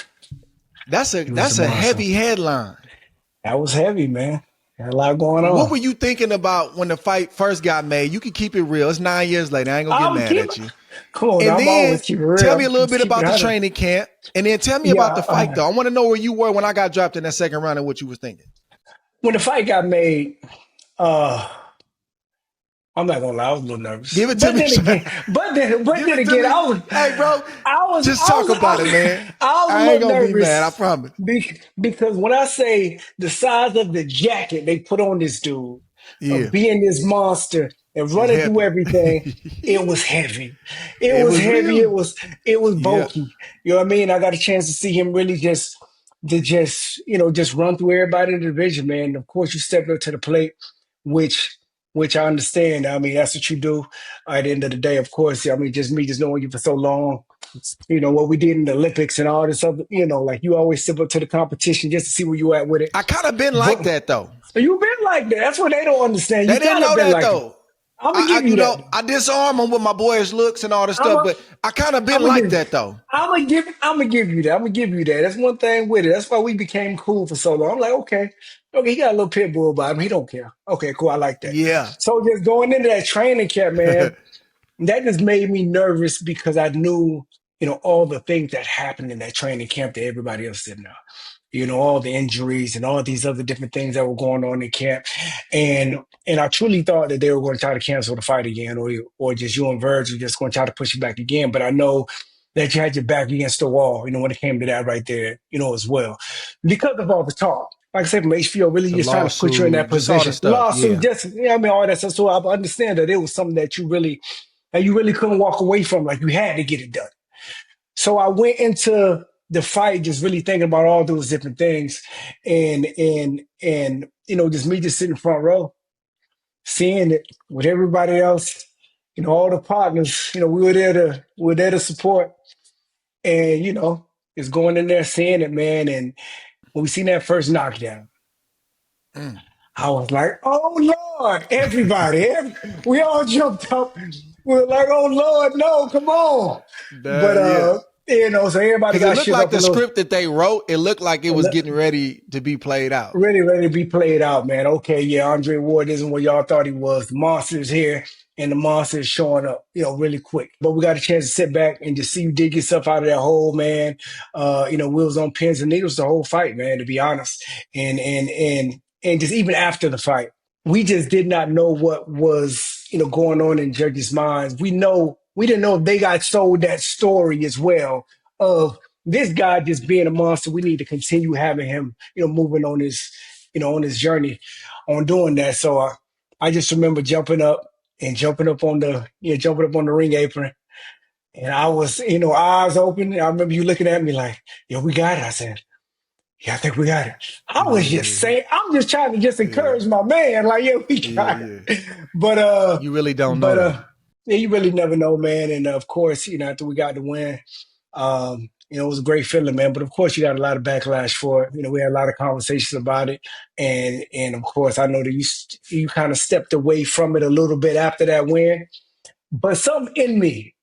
That's a heavy headline. That was heavy, man. Got a lot going on. What were you thinking about when the fight first got made? You can keep it real. It's 9 years later. I ain't gonna get mad at you. Come on, And I'm always then keep it real. tell me a little Just bit keep it about the 100. training camp. And then tell me Yeah, about the fight, though. I want to know where you were when I got dropped in that second round and what you was thinking. When the fight got made, I'm not gonna lie, I was a little nervous. Give it to But me. then again, Hey, bro. Just talk about it, man. I was a I ain't little gonna be mad. I nervous promise. because when I say the size of the jacket they put on this dude, Yeah, of being this monster and it's running through heavy. everything, it was heavy. It It was was heavy. real. It was Yeah. bulky. You know what I mean? I got a chance to see him really just run through everybody in the division, man. And of course, you stepped up to the plate, which I understand. I mean, that's what you do. At the end of the day, of course. I mean, just me just knowing you for so long. You know what we did in the Olympics and all this other. You know, like you always step up to the competition just to see where you at with it. I kind of been like that, though. You've been like that. That's what they don't understand. They You didn't kind of know been that, like it. though. I'm gonna give you that. I disarm them with my boyish looks and all this I'm stuff, but I kind of been like that, though. I'm gonna give you that. I'm gonna give you that. That's one thing with it. That's why we became cool for so long. I'm like, okay, he got a little pit bull about him. He don't care. Okay, cool. I like that. Yeah. So just going into that training camp, man, that just made me nervous because I knew, all the things that happened in that training camp that everybody else didn't know. All the injuries and all these other different things that were going on in camp. And I truly thought that they were going to try to cancel the fight again, or just you and Verge were just going to try to push it back again. But I know that you had your back against the wall, when it came to that right there, as well. Because of all the talk. Like I said, from HBO really The just trying to put you in that lawsuit, just all the position. stuff. Lawsuit, Yeah. all that stuff. So I understand that it was something that you really couldn't walk away from. Like you had to get it done. So I went into the fight just really thinking about all those different things, and just me just sitting front row, seeing it with everybody else, all the partners, we were there to support, and just going in there seeing it, man. And when we seen that first knockdown, I was like, oh Lord, we all jumped up. We were like, oh Lord, no, come on. But Yeah. so everybody Because it got looked shook like up a the little. script that they wrote, it looked like it was getting ready to be played out. Ready to be played out, man. Okay, yeah, Andre Ward isn't what y'all thought he was. The monster's here, and the monster is showing up, really quick. But we got a chance to sit back and just see you dig yourself out of that hole, man. Wheels on pins and needles the whole fight, man, to be honest. And just even after the fight, we just did not know what was, going on in judges' minds. We didn't know if they got sold that story as well of this guy just being a monster. We need to continue having him, moving on his, on his journey on doing that. So I just remember jumping up on the ring apron. And I was, eyes open. I remember you looking at me like, yo, we got it. I said, yeah, I think we got it. I was just saying, I'm just trying to just encourage my man. Like, yeah, we got it. But you really don't know that. yeah, you really never know, man. And of course, after we got the win, it was a great feeling, man. But of course, you got a lot of backlash for it. We had a lot of conversations about it, and of course, I know that you kind of stepped away from it a little bit after that win. But something in me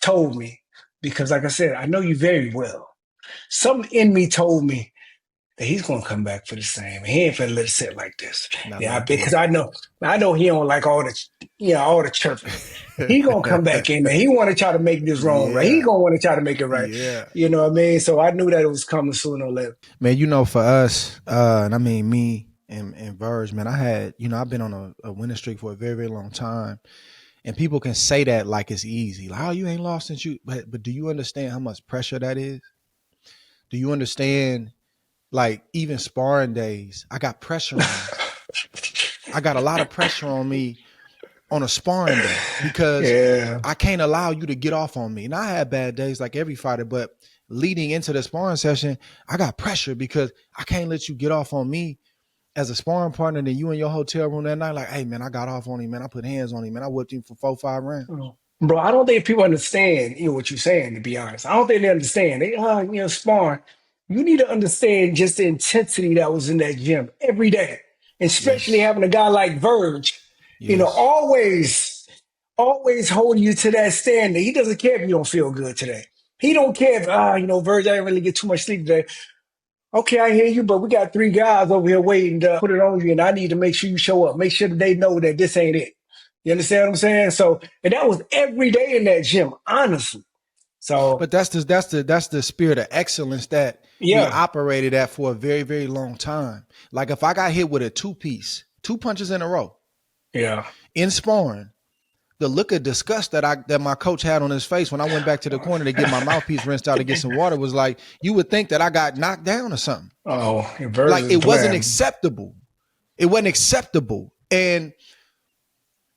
told me, because like I said, I know you very well. Something in me told me that he's gonna come back for the same. He ain't finna let it sit like this. Because I know he don't like all the chirping. He gonna come back in there. He want to try to make this wrong right. He gonna want to try to make it right. Yeah. You know what I mean? So I knew that it was coming sooner or later. Man, for us, and I mean me and Verge, man, I've been on a winning streak for a very, very long time. And people can say that like it's easy. Like, oh, you ain't lost since you, but do you understand how much pressure that is? Do you understand, like, even sparring days, I got pressure on me. I got a lot of pressure on me on a sparring day because I can't allow you to get off on me. And I had bad days like every fighter, but leading into the sparring session, I got pressure because I can't let you get off on me as a sparring partner. Then you in your hotel room that night, like, hey, man, I got off on him, man. I put hands on him, man. I whipped him for 4-5 rounds. Bro, I don't think people understand what you're saying, to be honest. I don't think they understand. They, sparring. You need to understand just the intensity that was in that gym every day. And especially having a guy like Verge, always holding you to that standard. He doesn't care if you don't feel good today. He don't care if, Verge, I didn't really get too much sleep today. Okay, I hear you, but we got 3 guys over here waiting to put it on you, and I need to make sure you show up. Make sure that they know that this ain't it. You understand what I'm saying? So, and that was every day in that gym, honestly. So, But that's the spirit of excellence that we yeah, operated at for a very, very long time. Like if I got hit with a 2-piece, 2 punches in a row yeah. in sparring, the look of disgust that my coach had on his face when I went back to the corner to get my mouthpiece rinsed out to get some water was like, you would think that I got knocked down or something. Oh, Like versus it wasn't plan. acceptable. It wasn't acceptable. And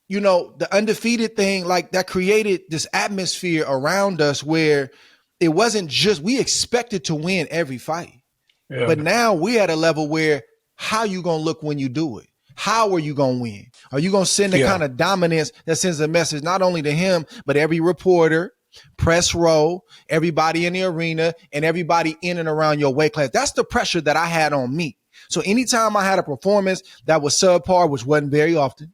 you know, the undefeated thing, like that created this atmosphere around us where it wasn't just, we expected to win every fight. Yeah. But now we're at a level where how you going to look when you do it? How are you going to win? Are you going to send the kind of dominance that sends a message not only to him, but every reporter, press row, everybody in the arena, and everybody in and around your weight class? That's the pressure that I had on me. So anytime I had a performance that was subpar, which wasn't very often,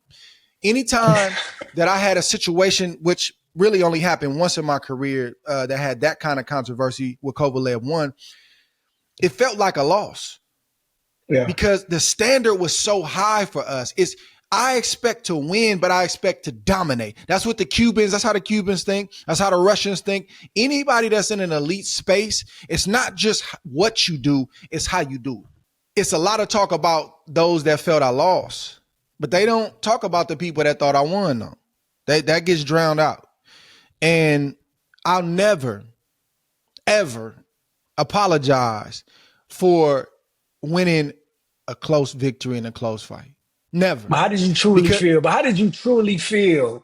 anytime that I had a situation, which really only happened once in my career, that had that kind of controversy with Kovalev won, it felt like a loss. Yeah. Because the standard was so high for us. I expect to win, but I expect to dominate. That's what that's how the Cubans think. That's how the Russians think. Anybody that's in an elite space, it's not just what you do, it's how you do. It's a lot of talk about those that felt I lost, but they don't talk about the people that thought I won though. That gets drowned out. And I'll never, ever apologize for winning a close victory in a close fight. Never. But how did you truly feel? But how did you truly feel?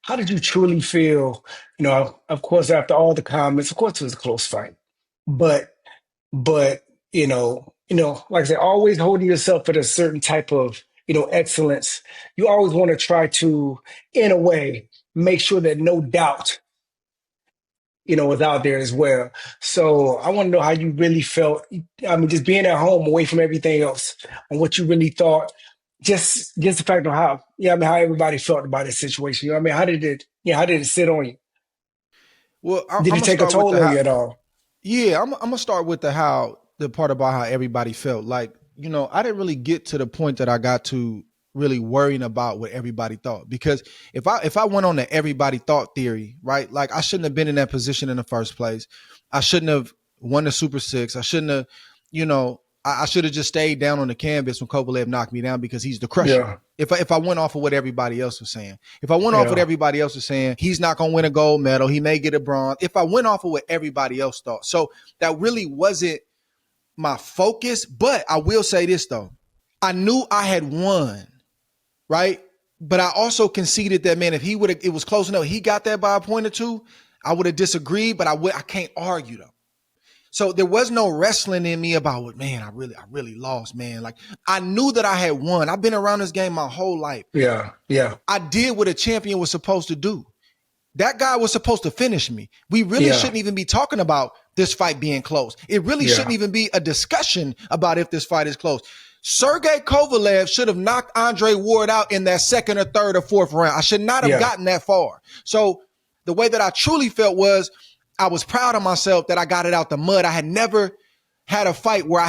How did you truly feel? You know, of course, after all the comments, of course, it was a close fight. But like I said, always holding yourself at a certain type of, excellence. You always want to try to, in a way, make sure that no doubt, is out there as well. So I want to know how you really felt. I mean, just being at home away from everything else and what you really thought. Just the fact of how everybody felt about this situation. How did it sit on you? Well, Did it take a toll on you at all? Yeah, I'm gonna start with the part about how everybody felt. Like, I didn't really get to the point that I got to really worrying about what everybody thought. Because if I went on the everybody thought theory, right? Like I shouldn't have been in that position in the first place. I shouldn't have won the Super Six. I shouldn't have, I should have just stayed down on the canvas when Kovalev knocked me down because he's the crusher. Yeah. If I went off of what everybody else was saying, if I went off what everybody else was saying, he's not going to win a gold medal. He may get a bronze. If I went off of what everybody else thought. So that really wasn't my focus. But I will say this, though. I knew I had won, right? But I also conceded that, man, if it was close enough, he got that by a point or two, I would have disagreed, but I can't argue, though. So there was no wrestling in me about, man, I really lost, man. Like I knew that I had won. I've been around this game my whole life. Yeah. I did what a champion was supposed to do. That guy was supposed to finish me. We really shouldn't even be talking about this fight being close. It really shouldn't even be a discussion about if this fight is close. Sergey Kovalev should have knocked Andre Ward out in that second or third or fourth round. I should not have gotten that far. So the way that I truly felt was I was proud of myself that I got it out the mud. I had never had a fight where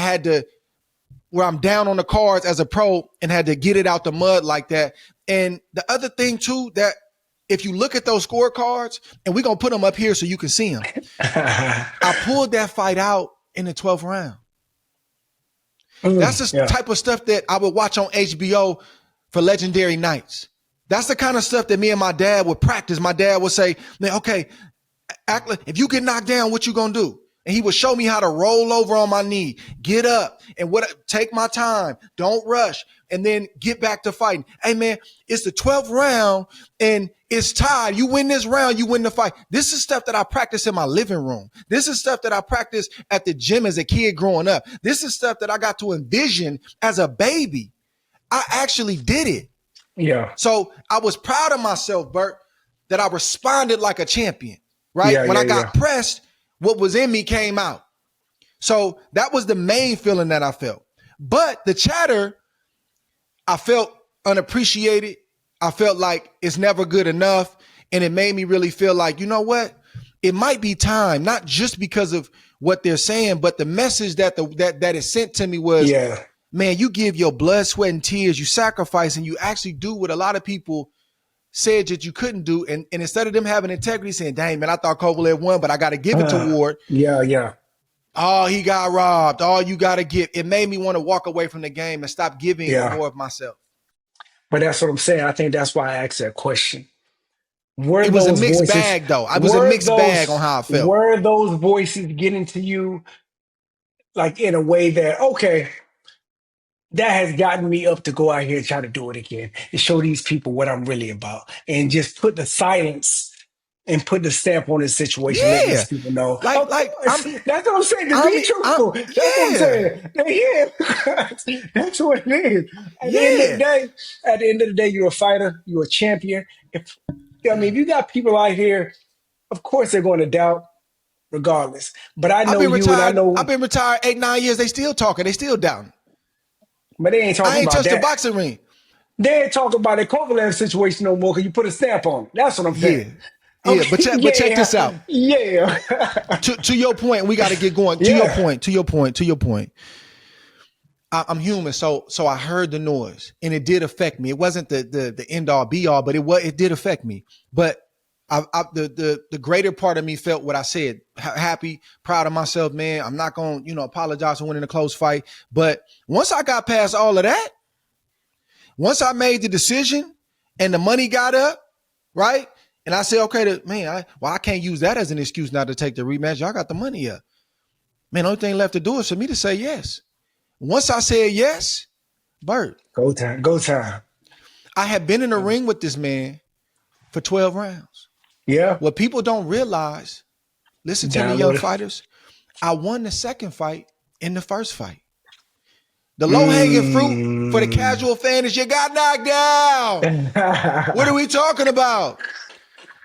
where I'm down on the cards as a pro and had to get it out the mud like that. And the other thing too, that if you look at those scorecards, and we're going to put them up here so you can see them. I pulled that fight out in the 12th round. That's the type of stuff that I would watch on HBO for legendary nights. That's the kind of stuff that me and my dad would practice. My dad would say, man, okay, if you get knocked down, what you gonna do? And he would show me how to roll over on my knee, get up, and take my time, don't rush, and then get back to fighting. Hey man, it's the 12th round and it's tied. You win this round, you win the fight. This is stuff that I practice in my living room. This is stuff that I practiced at the gym as a kid growing up. This is stuff that I got to envision as a baby. I actually did it. Yeah. So I was proud of myself, Bert, that I responded like a champion. Right? When I got pressed, what was in me came out. So that was the main feeling that I felt. But the chatter, I felt unappreciated. I felt like it's never good enough. And it made me really feel like, you know what? It might be time, not just because of what they're saying, but the message that is sent to me was, man, you give your blood, sweat, and tears, you sacrifice, and you actually do what a lot of people said that you couldn't do. And instead of them having integrity, saying, dang, man, I thought Kovalev won, but I got to give it to Ward. Oh, he got robbed. Oh, you got to give. It made me want to walk away from the game and stop giving more of myself. But that's what I'm saying. I think that's why I asked that question. It was a mixed bag, though. I was a mixed bag on how I felt. Were those voices getting to you like in a way that, okay, that has gotten me up to go out here and try to do it again and show these people what I'm really about and just put the silence and put the stamp on this situation, let these people know. That's what I'm saying. To be truthful. That's what I'm saying. Yeah. That's what it is. At the end of the day, you're a fighter, you're a champion. If you got people out here, of course they're going to doubt regardless. But I know I've been retired 8-9 years. They still talking. They still doubting. But they ain't talking about that. I ain't touched the boxing ring. They ain't talking about the Kovalev situation no more because you put a stamp on it. That's what I'm saying. Yeah, but check this out. Yeah. to your point, we got to get going. To your point. I'm human, so I heard the noise, and it did affect me. It wasn't the end all be all, but it did affect me. But the greater part of me felt what I said. Happy, proud of myself, man. I'm not going to apologize for winning a close fight. But once I got past all of that, once I made the decision and the money got up, right? And I said, okay, I can't use that as an excuse not to take the rematch. Y'all got the money up. Man, the only thing left to do is for me to say yes. Once I said yes, Bert. Go time. I had been in the ring with this man for 12 rounds. Yeah. What people don't realize, listen to me, young fighters, I won the second fight in the first fight. The low-hanging fruit for the casual fan is you got knocked down. What are we talking about?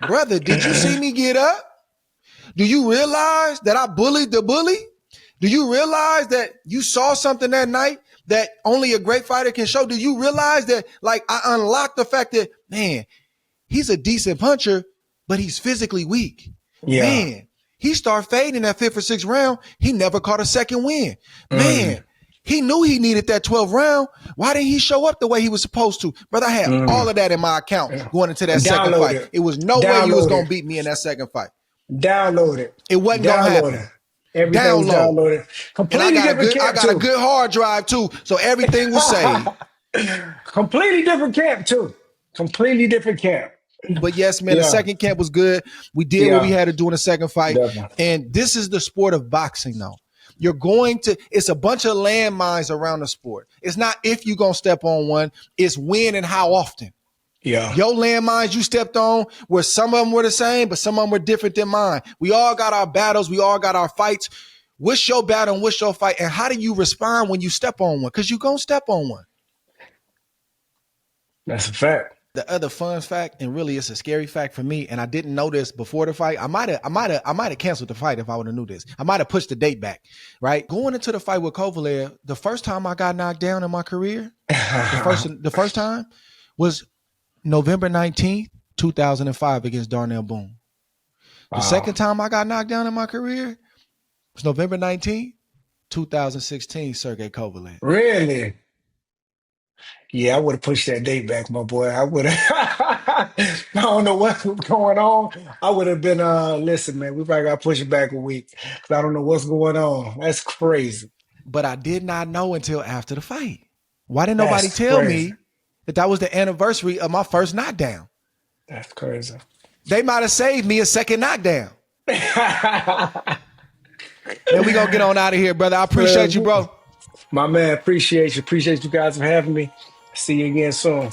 Brother, did you see me get up? Do you realize that I bullied the bully? Do you realize that you saw something that night that only a great fighter can show? Do you realize that, I unlocked the fact that, man, he's a decent puncher, but he's physically weak. Yeah. Man, he started fading that 5th or 6th round. He never caught a second win. Man, he knew he needed that 12th round. Why didn't he show up the way he was supposed to? Brother, I had all of that in my account going into that second fight. It was no way you was going to beat me in that second fight. Download it. It wasn't going to happen. Everything was downloaded. Completely different camp, I got a good hard drive, too, so everything was saved. Completely different camp, too. Completely different camp. But yes, man, the second camp was good. We did what we had to do in the second fight. Definitely. And this is the sport of boxing, though. It's a bunch of landmines around the sport. It's not if you're going to step on one, it's when and how often. Yeah. Your landmines you stepped on, where some of them were the same, but some of them were different than mine. We all got our battles. We all got our fights. What's your battle and what's your fight? And how do you respond when you step on one? Because you're going to step on one. That's a fact. The other fun fact, and really it's a scary fact for me, and I didn't know this before the fight. I might have canceled the fight if I would have knew this. I might have pushed the date back, right? Going into the fight with Kovalev, the first time I got knocked down in my career, the first time was November 19th, 2005 against Darnell Boone. The second time I got knocked down in my career was November 19th, 2016, Sergey Kovalev. Really? Yeah, I would have pushed that date back, my boy. I would have. I don't know what's going on. I would have been, listen, man, we probably got to push it back a week because I don't know what's going on. That's crazy. But I did not know until after the fight. Why didn't nobody tell me that was the anniversary of my first knockdown? That's crazy. They might have saved me a second knockdown. Then we going to get on out of here, brother. I appreciate you, bro. My man, appreciate you. Appreciate you guys for having me. See you again soon.